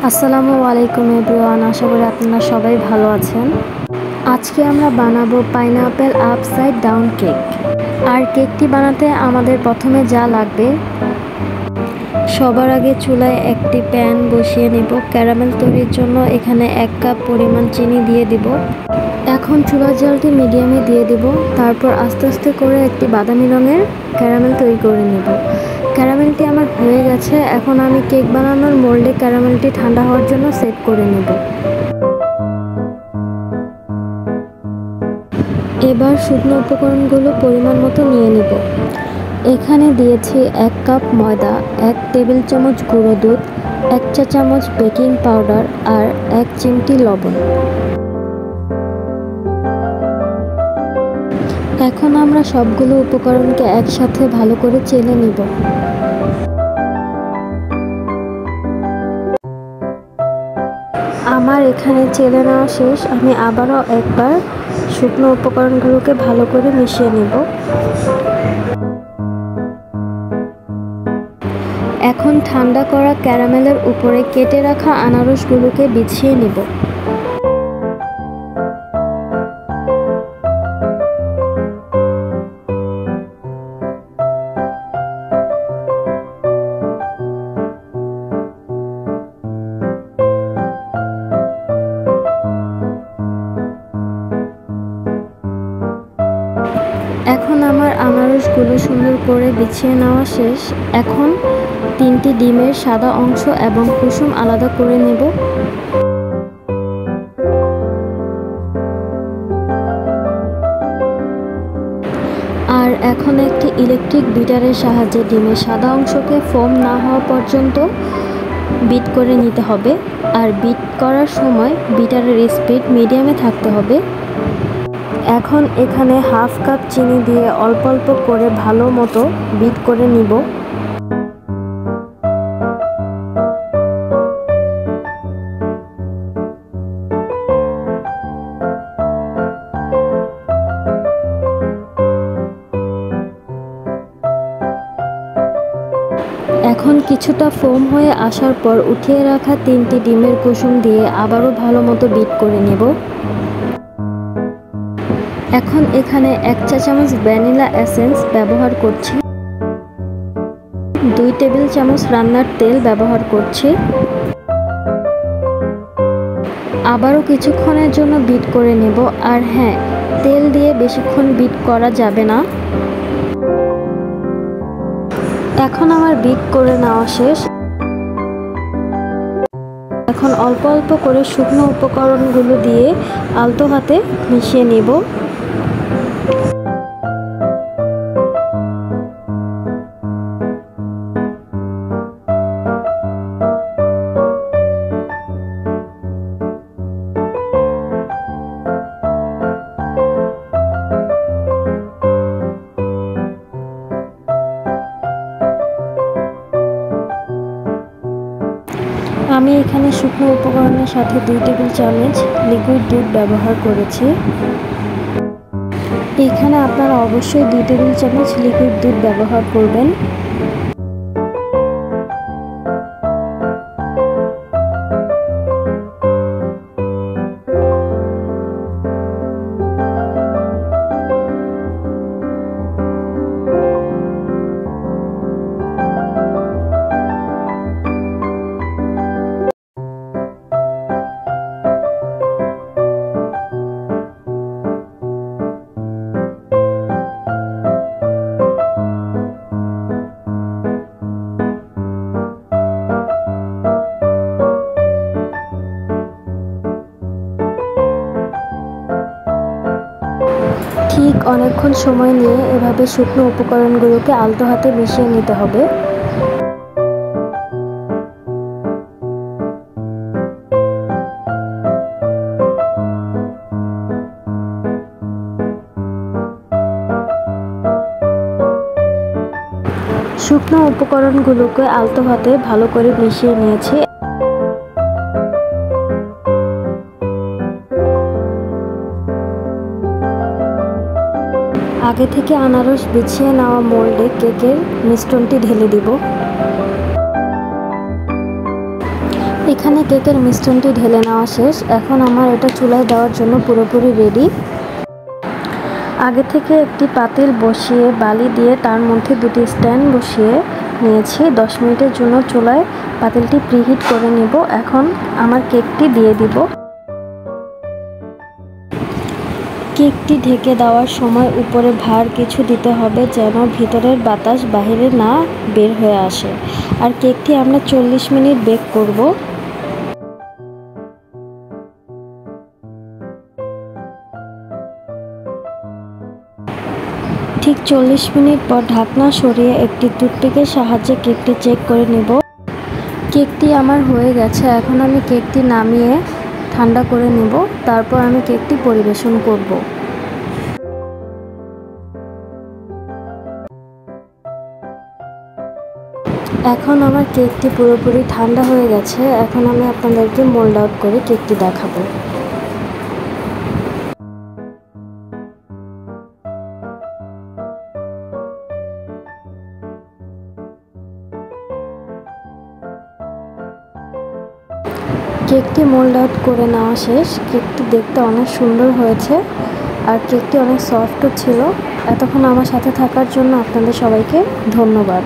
আসসালামু আলাইকুম এভরিওয়ান, আশা করি আপনারা সবাই ভালো আছেন। আজকে আমরা বানাবো পাইনাপেল আপসাইড ডাউন কেক। আর কেকটি বানাতে আমাদের প্রথমে যা লাগবে, সবার আগে চুলায় একটি প্যান বসিয়ে নেব। ক্যারামেল তৈরির জন্য এখানে 1 কাপ পরিমাণ চিনি দিয়ে দিব। এখন চুলার জালটি মিডিয়ামে দিয়ে দিব। তারপর আস্তে আস্তে করে একটি বাদামি রঙের ক্যারামেল তৈরি করে নেব। ক্যারামেলটি আমার হয়ে গেছে। এখন আমি কেক বানানোর মোল্ডে ক্যারামেলটি ঠান্ডা হওয়ার জন্য সেট করে নেব। এবার শুকনো উপকরণগুলো পরিমাণ মতো নিয়ে নেব। এখানে দিয়েছি 1 কাপ ময়দা, 1 টেবিল চামচ গুঁড়ো দুধ, 1 চা চামচ বেকিং পাউডার আর 1 চিমটি লবণ। এখন আমরা সবগুলো উপকরণকে একসাথে ভালো করে চেলে নিব। আমার এখানে চেলে নেওয়া শেষ। আমি আবারও একবার শুকনো উপকরণগুলোকে ভালো করে মিশিয়ে নেব। এখন ঠান্ডা করা ক্যারামেলের উপরে কেটে রাখা আনারসগুলোকে বিছিয়ে নেব। এখন আমার আনারসগুলো সুন্দর করে বিছিয়ে নেওয়া শেষ। এখন 3টি ডিমের সাদা অংশ এবং কুসুম আলাদা করে নেব। আর এখন একটি ইলেকট্রিক বিটারের সাহায্যে ডিমের সাদা অংশকে ফোম না হওয়া পর্যন্ত বিট করে নিতে হবে। আর বিট করার সময় বিটারের স্পিড মিডিয়ামে থাকতে হবে। এখন এখানে 1/2 কাপ চিনি দিয়ে অল্প অল্প করে ভালো মতো বিট করে নিব। এখন কিছুটা ফোম হয়ে আসার পর উঠিয়ে রাখা 3টি ডিমের কুসুম দিয়ে আবারও ভালো মতো বিট করে নেব। এখন এখানে 1 চা চামচ ভ্যানিলা এসেন্স ব্যবহার করছি। 2 টেবিল চামচ রান্নার তেল ব্যবহার করছি। আবারও কিছুক্ষণের জন্য বিট করে নেব। আর হ্যাঁ, তেল দিয়ে বেশিক্ষণ বিট করা যাবে না। এখন আমার বিট করে নেওয়া শেষ। এখন অল্প অল্প করে শুকনো উপকরণগুলো দিয়ে আলতো হাতে মিশিয়ে নেব। আমি এখানে শুকনো উপকরণের সাথে 2 টেবিল চামচ লিকুইড দুধ ব্যবহার করেছি। এখানে আপনারা অবশ্যই 2 টেবিল চামচ লিকুইড দুধ ব্যবহার করবেন। ঠিক অনেকক্ষণ সময় নিয়ে এভাবে শুকনো উপকরণগুলোকে আলতো হাতে মিশিয়ে নিতে হবে। শুকনো উপকরণগুলোকে আলতো হাতে ভালো করে মিশিয়ে নিয়েছি। আগে থেকে আনারস বিছিয়ে নেওয়া মোল্ডে কেকের মিশ্রণটি ঢেলে দিব। এখানে কেকের মিশ্রণটি ঢেলে নেওয়া শেষ। এখন আমার এটা চুলায় দেওয়ার জন্য পুরোপুরি রেডি। আগে থেকে একটি পাতিল বসিয়ে বালি দিয়ে তার মধ্যে দুটি স্ট্যান্ড বসিয়ে নিয়েছি। 10 মিনিটের জন্য চুলায় পাতিলটি প্রিহিট করে নিব। এখন আমার কেকটি দিয়ে দিব। কেকটি ঢেকে দেওয়ার সময় উপরে ভার কিছু দিতে হবে যেন ভিতরের বাতাস বাহিরে না বের হয়ে আসে। আর কেকটি আমরা 40 মিনিট বেক করব। ঠিক 40 মিনিট পর ঢাকনা সরিয়ে একটি টুথপিকের সাহায্যে কেকটি চেক করে নেব। কেকটি আমার হয়ে গেছে। এখন আমি কেকটি নামিয়ে ঠান্ডা করে নেব, তারপর আমি কেকটি পরিবেশন করব। এখন আমার কেকটি পুরোপুরি ঠান্ডা হয়ে গেছে। এখন আমি আপনাদেরকে মোল্ড আউট করে কেকটি দেখাবো। কেকটি মোল্ড আউট করে নেওয়া শেষ। কেকটি দেখতে অনেক সুন্দর হয়েছে আর কেকটি অনেক সফটও ছিল। এতক্ষণ আমার সাথে থাকার জন্য আপনাদের সবাইকে ধন্যবাদ।